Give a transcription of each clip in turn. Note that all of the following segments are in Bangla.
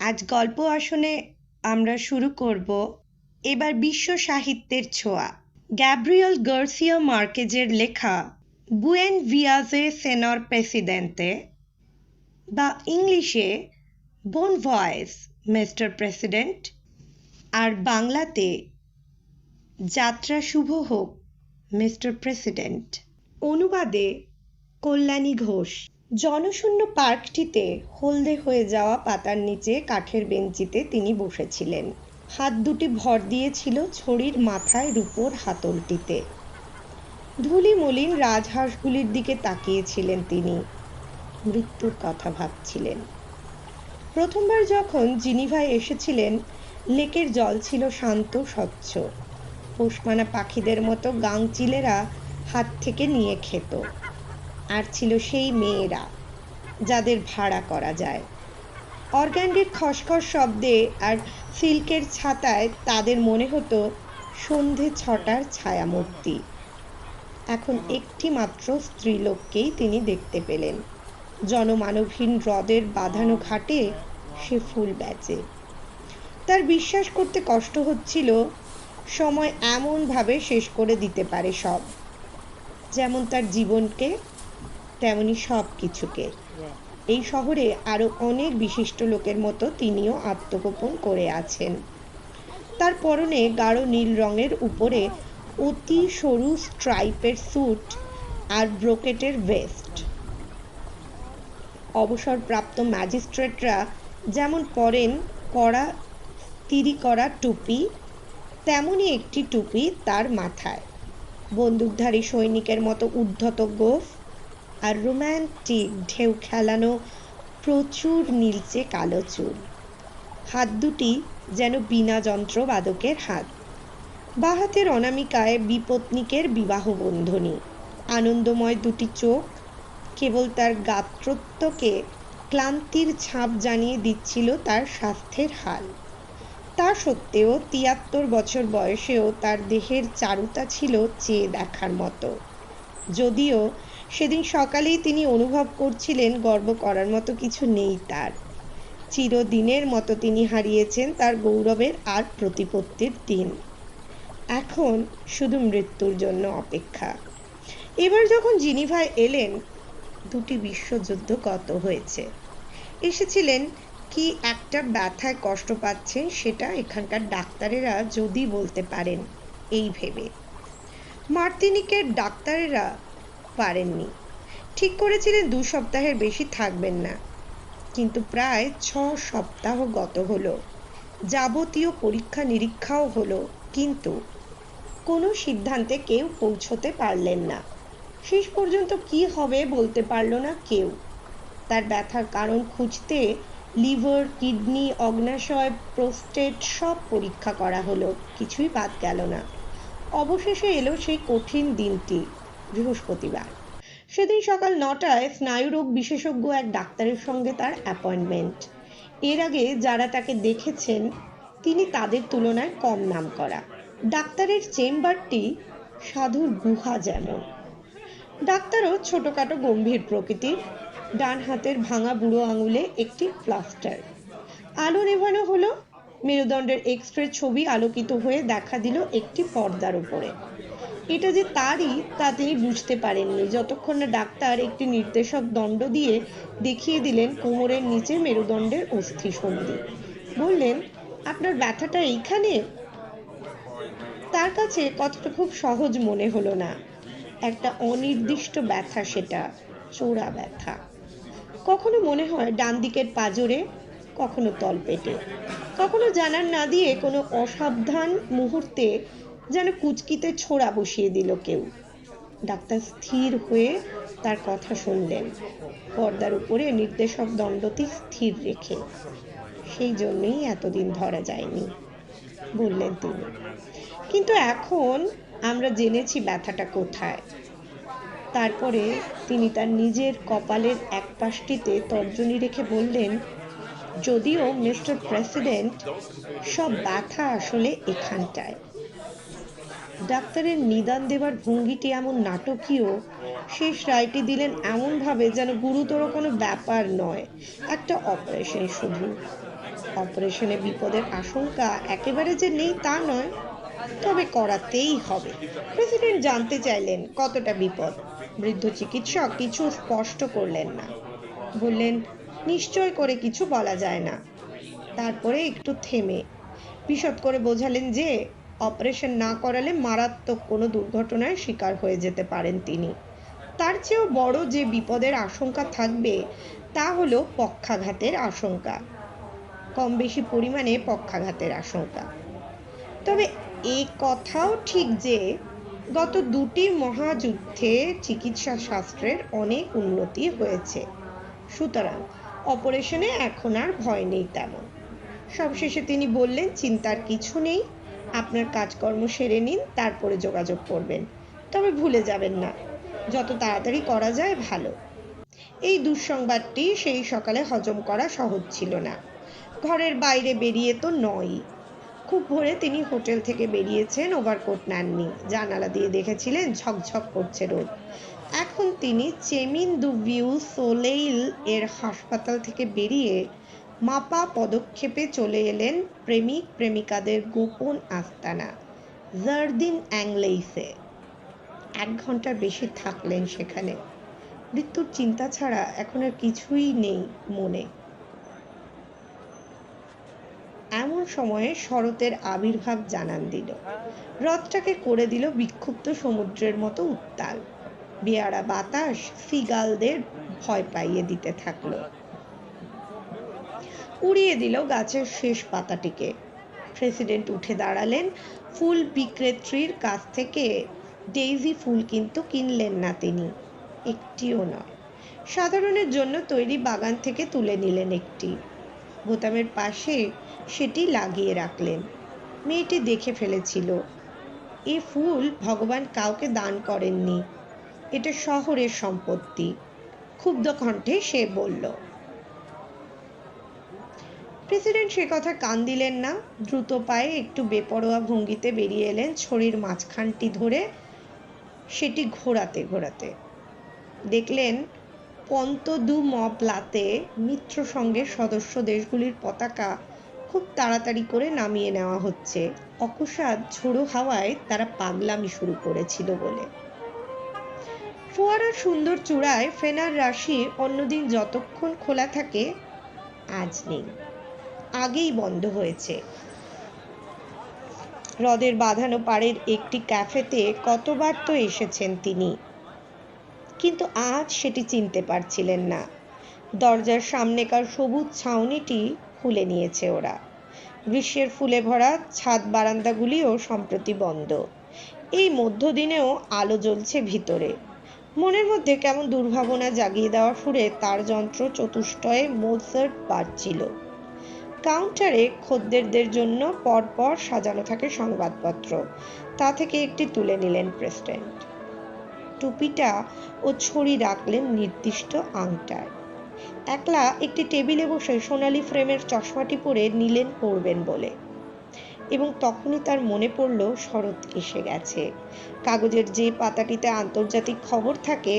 আজ গল্প আসনে আমরা শুরু করব এবার বিশ্ব সাহিত্যের ছোঁয়া। গ্যাব্রিয়েল গার্সিয়া মার্কেজের লেখা বুয়েন ভিয়াজে সেনর প্রেসিডেন্তে বা ইংলিশে বোন ভয়েস মিস্টার প্রেসিডেন্ট, আর বাংলাতে যাত্রা শুভ হোক মিস্টার প্রেসিডেন্ট। অনুবাদে কল্যাণী ঘোষ। জনশূন্য পার্কটিতে হলদে হয়ে যাওয়া পাতার নিচে কাঠের বেঞ্চিতে তিনি বসেছিলেন। হাত দুটি ভর দিয়েছিল ছড়ির মাথায় রূপোর হাতলটিতে। ধূলি মলিন রাজহাঁসগুলির দিকে তাকিয়েছিলেন তিনি। মৃত্যুর কথা ভাবছিলেন। প্রথমবার যখন জিনিভায় এসেছিলেন, লেকের জল ছিল শান্ত স্বচ্ছ। পোষমানা পাখিদের মতো গাংচিলেরা হাত থেকে নিয়ে খেত। আর ছিল সেই মেয়েরা যাদের ভাড়া করা যায়। অর্গ্যান্ডির খসখস শব্দে আর সিল্কের ছাতায় তাদের মনে হতো সন্ধে 6টার ছায়ামূর্তি। এখন একটি মাত্র স্ত্রীলোককেই তিনি দেখতে পেলেন। জনমানবহীন হ্রদের বাঁধানো ঘাটে সে ফুল বেচে। তার বিশ্বাস করতে কষ্ট হচ্ছিল সময় এমনভাবে শেষ করে দিতে পারে সব, যেমন তার জীবনকে তেমনি সব কিছুকে। এই শহরে আরো অনেক বিশিষ্ট লোকের মতো তিনিও আত্মগোপন করে আছেন। তার পরনে গাঢ় নীল রঙের উপরে অতি সরু স্ট্রাইপের স্যুট আর ব্রোকেটের ভেস্ট। অবসরপ্রাপ্ত ম্যাজিস্ট্রেটরা যেমন পরেন কড়া তিরি করা টুপি, তেমনই একটি টুপি তার মাথায়। বন্দুকধারী সৈনিকের মতো উদ্ধত গোঁফ আর রোম্যান্টিক ঢেউ খেলানো প্রচুর নীলচে কালো চুল। হাত দুটি যেন বীণা যন্ত্রবাদকের হাত। বাঁ হাতের অনামিকায় বিপত্নিকের বিবাহ বন্ধনী। আনন্দময় দুটি চোখ কেবল তার গাত্রত্বকে ক্লান্তির ছাপ জানিয়ে দিচ্ছিল তার স্বাস্থ্যের হাল। তা সত্ত্বেও 73 বছর বয়সেও তার দেহের চারুতা ছিল চেয়ে দেখার মতো। যদিও সেদিন সকালেই তিনি অনুভব করছিলেন গর্ব করার মতো কিছু নেই তার। চিরদিনের মতো তিনি হারিয়েছেন তার গৌরবের আর প্রতিপত্তির দিন। এখন শুধু মৃত্যুর জন্য অপেক্ষা। এবার যখন জিনিভায় এলেন, দুটি বিশ্বযুদ্ধ গত হয়েছে। এসেছিলেন কি একটা ব্যথায় কষ্ট পাচ্ছেন সেটা এখানকার ডাক্তারেরা যদি বলতে পারেন এই ভেবে। মার্তিনিকের ডাক্তারেরা পারেননি। ঠিক করেছিলেন 2 সপ্তাহের বেশি থাকবেন না, কিন্তু প্রায় 6 সপ্তাহ গত হলো। যাবতীয় পরীক্ষা নিরীক্ষাও হলো, কিন্তু কোনো সিদ্ধান্তে কেউ পৌঁছতে পারলেন না। শেষ পর্যন্ত কি হবে বলতে পারল না কেউ। তার ব্যথার কারণ খুঁজতে লিভার, কিডনি, অগ্ন্যাশয়, প্রোস্টেট সব পরীক্ষা করা হলো, কিছুই বাদ গেল না। অবশেষে এলো সেই কঠিন দিনটি, বৃহস্পতিবার। সেদিন সকাল 9টায় স্নায়ুরোগ বিশেষজ্ঞ এক ডাক্তারের সঙ্গে তার অ্যাপয়েন্টমেন্ট। এর আগে যারা তাকে দেখেছেন তিনি তাদের তুলনায় কম নামকরা। ডাক্তারের চেম্বারটি সাধুর গুহা যেমন। ডাক্তারও ছোটখাটো গম্ভীর প্রকৃতির। ডান হাতের ভাঙা বুড়ো আঙুলে একটি প্লাস্টার। আলো নেভানো হলো। মেরুদণ্ডের এক্স-রে ছবি আলোকিত হয়ে দেখা দিল একটি পর্দার উপরে। এটা যে তারই তা তিনি বুঝতে পারেননি যতক্ষণ না ডাক্তার একটি নির্দেশক দণ্ড দিয়ে দেখিয়ে দিলেন কোমরের নিচে মেরুদণ্ডের অস্থিসন্ধি। বললেন, আপনার ব্যথাটা এইখানে? তার কাছে কথাটা খুব সহজ মনে হলো না। একটা অনির্দিষ্ট ব্যথা সেটা, চোরা ব্যথা। কখনো মনে হয় ডান দিকের পাঁজরে, কখনো তলপেটে, কখনো জানান না দিয়ে কোনো অসাবধান মুহূর্তে যেন কুচকিতে ছোড়া বসিয়ে দিল কেউ। ডাক্তার স্থির হয়ে তার কথা শুনলেন, পর্দার উপরে নির্দেশক দণ্ডটি স্থির রেখে। সেই জন্যই এতদিন ধরা যায়নি, বললেন তিনি। কিন্তু এখন আমরা জেনেছি ব্যথাটা কোথায়। তারপরে তিনি তার নিজের কপালের এক পাশটিতে তর্জনী রেখে বললেন, যদিও মিস্টার প্রেসিডেন্ট, সব ব্যথা আসলে এখানটায়। ডাক্তারের নিদান দেবার ভঙ্গিটি এমন নাটকীয়, শেষ রায়টি দিলেন এমনভাবে যেন গুরুতর কোনো ব্যাপার নয়, একটা অপারেশন শুধু। অপারেশনে বিপদের আশঙ্কা একেবারে যে নেই তা নয়, তবে করাতেই হবে। প্রেসিডেন্ট জানতে চাইলেন কতটা বিপদ। বৃদ্ধ চিকিৎসক কিছু স্পষ্ট করলেন না। বললেন, নিশ্চয় করে কিছু বলা যায় না। তারপরে একটু থেমে বিশদ করে বোঝালেন যে অপারেশন না করালে মারাত্মক কোনো দুর্ঘটনায় শিকার হয়ে যেতে পারেন তিনি। তার চেয়েও বড় যে বিপদের আশঙ্কা থাকবে তা হলো পক্ষাঘাতের আশঙ্কা, কম বেশি পরিমাণে পক্ষাঘাতের আশঙ্কা। তবে এই কথাও ঠিক যে গত দুটি মহাযুদ্ধে চিকিৎসা শাস্ত্রের অনেক উন্নতি হয়েছে, সুতরাং অপারেশনে এখন আর ভয় নেই তেমন। সবশেষে তিনি বললেন, চিন্তার কিছু নেই, আপনার কাজকর্ম সেরে নিন, তারপরে যোগাযোগ করবেন। তবে ভুলে যাবেন না, যত তাড়াতাড়ি করা যায় ভালো। এই দুঃসংবাদটি সেই সকালে হজম করা সহজ ছিল না। ঘরের বাইরে বেরিয়ে তো নয়ই। খুব ভোরে তিনি হোটেল থেকে বেরিয়েছেন, ওভারকোট নেননি। জানালা দিয়ে দেখেছিলেন ঝকঝক করছে রোদ। এখন তিনি চেমিন দু ভিউ সোলেইল এর হাসপাতাল থেকে বেরিয়ে মাপা পদক্ষেপে চলে এলেন প্রেমিক প্রেমিকাদের গোপন আস্তানা জার্দিন অ্যাংলেইসে। 1 ঘন্টার বেশি থাকলেন সেখানে। মৃত্যুর চিন্তা ছাড়া এখন আর কিছুই নেই মনে। এমন সময়ে শরতের আবির্ভাব জানান দিল। হ্রদটাকে করে দিল বিক্ষুব্ধ সমুদ্রের মতো উত্তাল। বেয়াড়া বাতাস সিগালদের ভয় পাইয়ে দিতে থাকলো। উড়িয়ে দিল গাছের শেষ পাতাটিকে। প্রেসিডেন্ট উঠে দাঁড়ালেন। ফুল বিক্রেত্রীর কাছ থেকে ডেইজি ফুল কিন্তু কিনলেন না তিনি, একটিও নয়। সাধারণের জন্য তৈরি বাগান থেকে তুলে নিলেন একটি, বোতামের পাশে সেটি লাগিয়ে রাখলেন। মেয়েটি দেখে ফেলেছিল, এ ফুল ভগবান কাউকে দান করেননি, এটা শহরের সম্পত্তি। ক্ষুব্ধ কণ্ঠে সে বলল। প্রেসিডেন্ট সে কথা কান দিলেন না। দ্রুত পায়ে একটু বেপরোয়া ভঙ্গিতে বেরিয়ে এলেন, ছড়ির মাঝখানটি ধরে সেটি ঘোরাতে ঘোরাতে। দেখলেন পন্তদু মবলাতে মিত্র সঙ্গের সদস্য দেশগুলির পতাকা খুব তাড়াতাড়ি করে নামিয়ে নেওয়া হচ্ছে। অকস্মাৎ ঝোড়ো হাওয়ায় তারা পাগলামি শুরু করেছিল বলে। ফোয়ারার সুন্দর চূড়ায় ফেনার রাশি অন্যদিন যতক্ষণ খোলা থাকে আজ নেই, আগেই বন্ধ হয়েছে। হ্রদের বাঁধানো পাড়ের একটি ক্যাফেতে কতবার তো এসেছেন তিনি, কিন্তু আজ সেটি চিনতে পারছিলেন না। দরজার সামনেকার সবুজ ছাউনিটি খুলে নিয়েছে ওরা। গ্রীষ্মের ফুলে ভরা ছাদ বারান্দাগুলিও সম্প্রতি বন্ধ। এই মধ্যদিনেও আলো জ্বলছে ভিতরে। মনের মধ্যে কেমন দুর্ভাবনা জাগিয়ে দেওয়া সুরে তার যন্ত্র চতুষ্টয়ে মোৎসার্ট বাজছিল। কাউন্টারে খদ্দেরদের জন্য পরপর সাজানো থাকে সংবাদপত্র। তা থেকে একটি তুলে নিলেন প্রেসিডেন্ট। টুপিটা ও ছড়ি রাখলেন নির্দিষ্ট আংটায়। একলা একটি টেবিলে বসে সোনালি ফ্রেমের চশমাটি পরে নিলেন পড়বেন বলে, এবং তখনই তার মনে পড়ল শরৎ এসে গেছে। কাগজের যে পাতাটিতে আন্তর্জাতিক খবর থাকে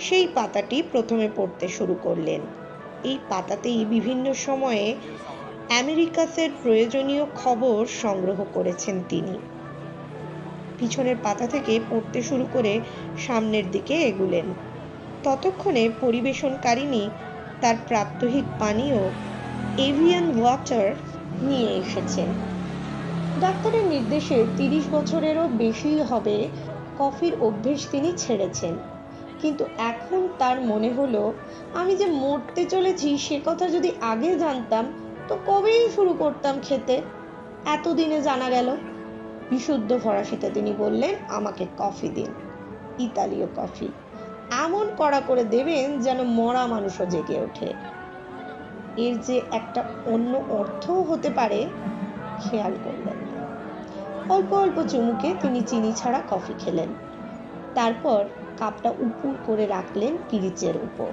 সেই পাতাটি প্রথমে পড়তে শুরু করলেন। এই পাতাতেই বিভিন্ন সময়ে আমেরিকাসের প্রয়োজনীয় খবর সংগ্রহ করেছেন তিনি। পিছনের পাতা থেকে পড়তে শুরু করে সামনের দিকে এগুলেন। ততক্ষণে পরিবেশনকারিণী তার প্রাত্যহিক পানীয় এভিয়ান ওয়াটার নিয়ে এসেছেন। ডাক্তারের নির্দেশে 30 বছরেরও বেশি হবে কফির অভ্যেস তিনি ছেড়েছেন। কিন্তু এখন তার মনে হলো, আমি যে মরতে চলেছি সে কথা যদি আগে জানতাম তো কবেই শুরু করতাম খেতে। এতদিনে জানা গেল। বিশুদ্ধ ফরাসিতে তিনি বললেন, আমাকে কফি দিন, ইতালীয় কফি, এমন কড়া করে দেবেন যেন মরা মানুষও জেগে ওঠে। এর যে একটা অন্য অর্থও হতে পারে খেয়াল করলেন না। অল্প অল্প চুমুকে তিনি চিনি ছাড়া কফি খেলেন। তারপর কাপটা উপুর করে রাখলেন পিরিচের উপর।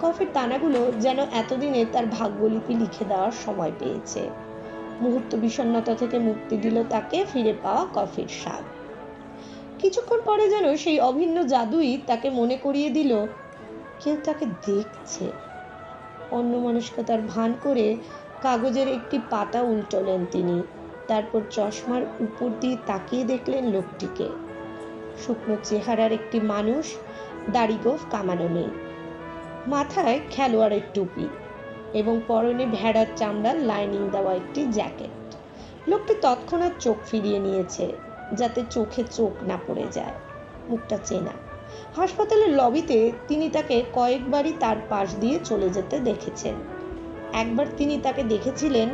কফির দানাগুলো যেন এতদিনে তার ভাগ্যলিপি লিখে দেওয়ার সময় পেয়েছে। মুহূর্ত বিষণ্ণতা থেকে মুক্তি দিল তাকে ফিরে পাওয়া কফির স্বাদ। কিছুক্ষণ পরে যেন সেই অভিন্ন জাদুই তাকে মনে করিয়ে দিল কেউ তাকে দেখছে। অন্যমনস্কতার ভান করে কাগজের একটি পাতা উল্টোলেন তিনি। তারপর চশমার উপর দিয়ে তাকিয়ে দেখলেন লোকটিকে। শুকনো চেহারার একটি মানুষ, দাড়ি গোঁফ কামানো নেই, মাথায় খেলোয়াড়ের টুপি এবং পরনে ভেড়ার চামড়ার লাইনিং দেওয়া একটি জ্যাকেট। লোকটি তৎক্ষণাৎ চোখ ফিরিয়ে নিয়েছে যাতে চোখে চোখ না পড়ে যায়। মুখটা চেনা। হাসপাতালের লবিতে তিনি তাকে কয়েকবারই তার পাশ দিয়ে চলে যেতে দেখেছেন। একবার তিনি তাকে দেখেছিলেন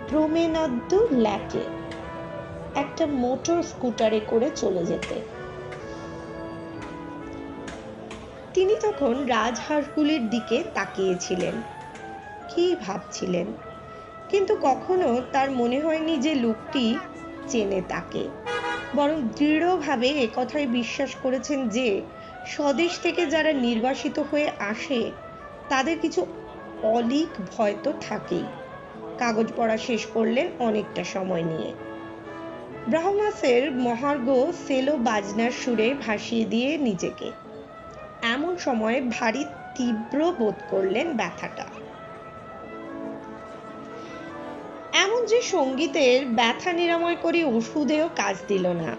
প্রমেনাদ্দু ল্যাকে একটা মোটর স্কুটারে করে চলে যেতে। তিনি তখন রাজহাঁসগুলির দিকে তাকিয়েছিলেন, কি ভাবছিলেন, কিন্তু কখনো তার মনে হয়নি যে লোকটি চেনে তাকে। বরং দৃঢ়ভাবে একথাই বিশ্বাস করেছেন যে স্বদেশ থেকে যারা নির্বাসিত হয়ে আসে তাদের কিছু অলীক ভয় তো থাকেই। কাগজ পড়া শেষ করলেন অনেকটা সময় নিয়ে। ব্রাহ্মাসের মহার্ঘ সেলো বাজনার সুরে ভাসিয়ে দিয়ে নিজেকে। এমন সময় ভারী তীব্র বোধ করলেন ব্যথাটা। এমন যে সঙ্গীতের ব্যথা নিরাময় করে ওষুধেও কাজ দিল না।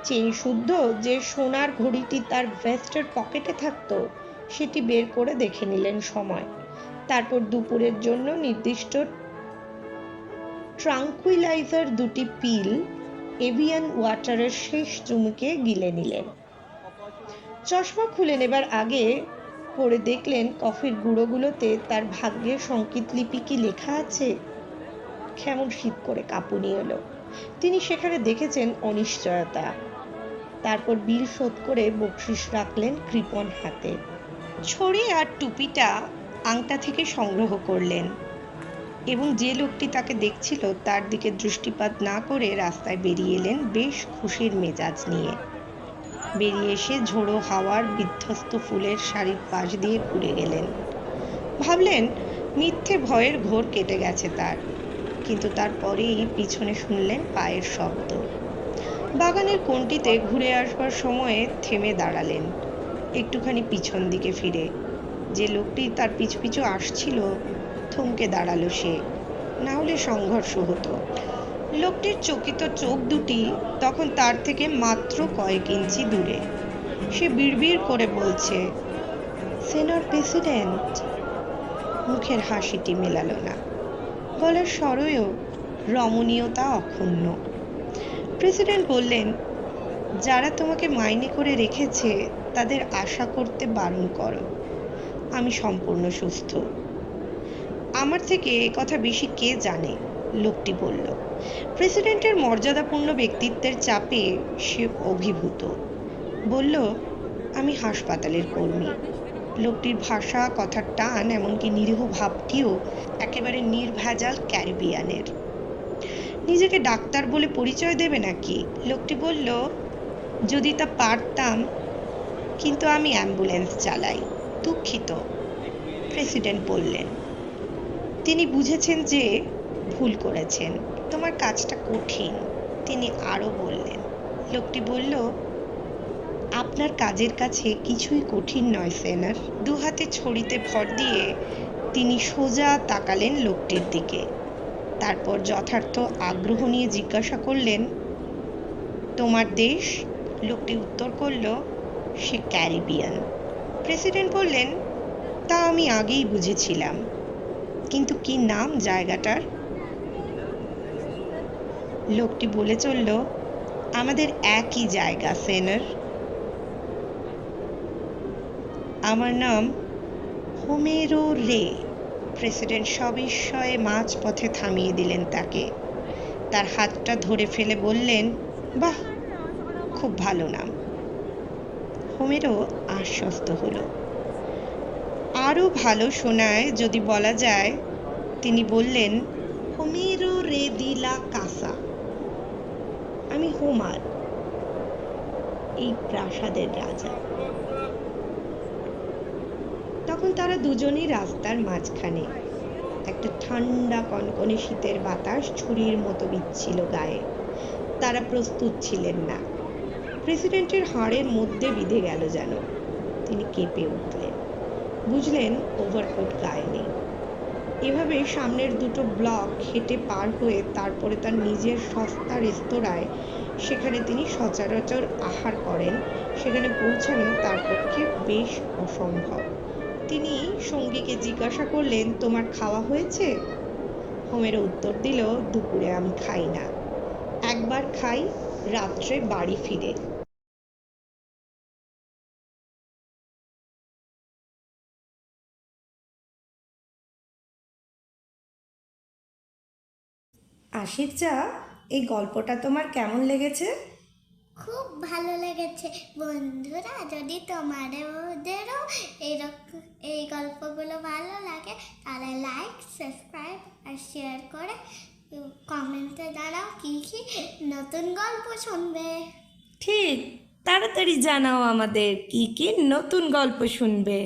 চেন শুদ্ধ যে সোনার ঘড়িটি তার ভেস্টের পকেটে থাকতো সেটি বের করে দেখে নিলেন সময়। তারপর দুপুরের জন্য নির্দিষ্ট ট্রাঙ্কুইলাইজার দুটি পিল এভিয়ান ওয়াটারের শেষ চুমুকে গিলে নিলেন। চশমা খুলে নেবার আগে পড়ে দেখলেন কফির গুঁড়োগুলোতে তার ভাগ্যের সংকেত লিপি কি লেখা আছে। কেমন শীত করে কাঁপুনি এলো। তিনি সেখানে দেখেছেন অনিশ্চয়তা। তারপর বিল শোধ করে বকশিস রাখলেন কৃপণ হাতে। ছড়ি আর টুপিটা আংটা থেকে সংগ্রহ করলেন এবং যে লোকটি তাকে দেখছিল তার দিকে দৃষ্টিপাত না করে রাস্তায় বেরিয়ে এলেন বেশ খুশির মেজাজ নিয়ে। বেরিয়ে এসে ঝোড়ো হাওয়ার বিধ্বস্ত ফুলের শাড়ির পাশ দিয়ে ঘুরে গেলেন। ভাবলেন মিথ্যে ভয়ের ঘোর কেটে গেছে তার। কিন্তু তারপরেই পিছনে শুনলেন পায়ের শব্দ। বাগানের কোণটিতে ঘুরে আসবার সময়ে থেমে দাঁড়ালেন একটুখানি পিছন দিকে ফিরে। যে লোকটি তার পিছু পিছু আসছিল থমকে দাঁড়ালো সে, না হলে সংঘর্ষ হতো। লোকটির চকিত চোখ দুটি তখন তার থেকে মাত্র কয়েক ইঞ্চি দূরে। সে বিড়বিড় করে বলছে, সেনর প্রেসিডেন্ট। মুখের হাসিটি মেলালো না, গলার স্বরেও রমণীয়তা অক্ষুণ্ণ। প্রেসিডেন্ট বললেন, যারা তোমাকে মাইনে করে রেখেছে তাদের আশা করতে বারণ করো। আমি সম্পূর্ণ সুস্থ। আমার থেকে এ কথা বেশি কে জানে, লোকটি বলল। প্রেসিডেন্টের মর্যাদাপূর্ণ ব্যক্তিত্বের চাপে সে অভিভূত। বলল, আমি হাসপাতালের কর্মী। লোকটির ভাষা, কথার টান, এমনকি নিরীহ ভাবটিও একেবারে নির্ভেজাল ক্যারিবিয়ানের। নিজেকে ডাক্তার বলে পরিচয় দেবে নাকি? লোকটি বলল, যদি তা পারতাম, কিন্তু আমি অ্যাম্বুলেন্স চালাই। দুঃখিত। প্রেসিডেন্ট বললেন। তিনি বুঝেছেন যে ভুল করেছেন। তোমার কাজটা কঠিন। তিনি আরও বললেন। লোকটি বলল, আপনার কাজের কাছে কিছুই কঠিন নয় সেনার। দুহাতে ছড়িতে ভর দিয়ে তিনি সোজা তাকালেন লোকটির দিকে। তারপর যথার্থ আগ্রহ নিয়ে জিজ্ঞাসা করলেন, তোমার দেশ? লোকটি উত্তর করল, সে ক্যারিবিয়ান। প্রেসিডেন্ট বললেন, তা আমি আগেই বুঝেছিলাম, কিন্তু কি নাম জায়গাটার? লোকটি বলে চলল, আমাদের একই জায়গা সেনার। আমার নাম হোমেরো রে। প্রেসিডেন্ট সবিস্ময়ে মাঝপথে থামিয়ে দিলেন তাকে। তার হাতটা ধরে ফেলে বললেন, বাহ, খুব ভালো নাম। হোমেরো আশ্বস্ত হলো। আরও ভালো শোনায় যদি বলা যায়। তিনি বললেন, হোমেরো রে দি লা কাসা। আমি হোমার, এই প্রাসাদের রাজা। তখন তারা দুজনেই রাস্তার মাঝখানে। একটা ঠান্ডা কনকনে শীতের বাতাস ছুরির মতো বিচ্ছিল গায়ে। তারা প্রস্তুত ছিলেন না। প্রেসিডেন্টের হাড়ের মধ্যে বিঁধে গেল যেন। তিনি কেঁপে উঠলেন। বুঝলেন ওভারকোট গায়ে নেই। এভাবে সামনের দুটো ব্লক হেঁটে পার হয়ে তারপরে তার নিজের সস্তা রেস্তোরাঁয়, সেখানে তিনি সচরাচর আহার করেন, সেখানে পৌঁছানো তার পক্ষে বেশ অসম্ভব। তিনি সঙ্গীকে জিজ্ঞাসা করলেন, তোমার খাওয়া হয়েছে? হোমেরও উত্তর দিল, দুপুরে আমি খাই না, একবার খাই রাত্রে বাড়ি ফিরে। আশির চা, এই গল্পটা তোমার কেমন লেগেছে? খুব ভালো লেগেছে। বন্ধুরা, যদি তোমাদেরও এরকম এই গল্পগুলো ভালো লাগে তাহলে লাইক, সাবস্ক্রাইব আর শেয়ার করে কমেন্টে দাঁড়াও কি কি নতুন গল্প শুনবে। ঠিক, তাড়াতাড়ি জানাও আমাদের কি কি নতুন গল্প শুনবে।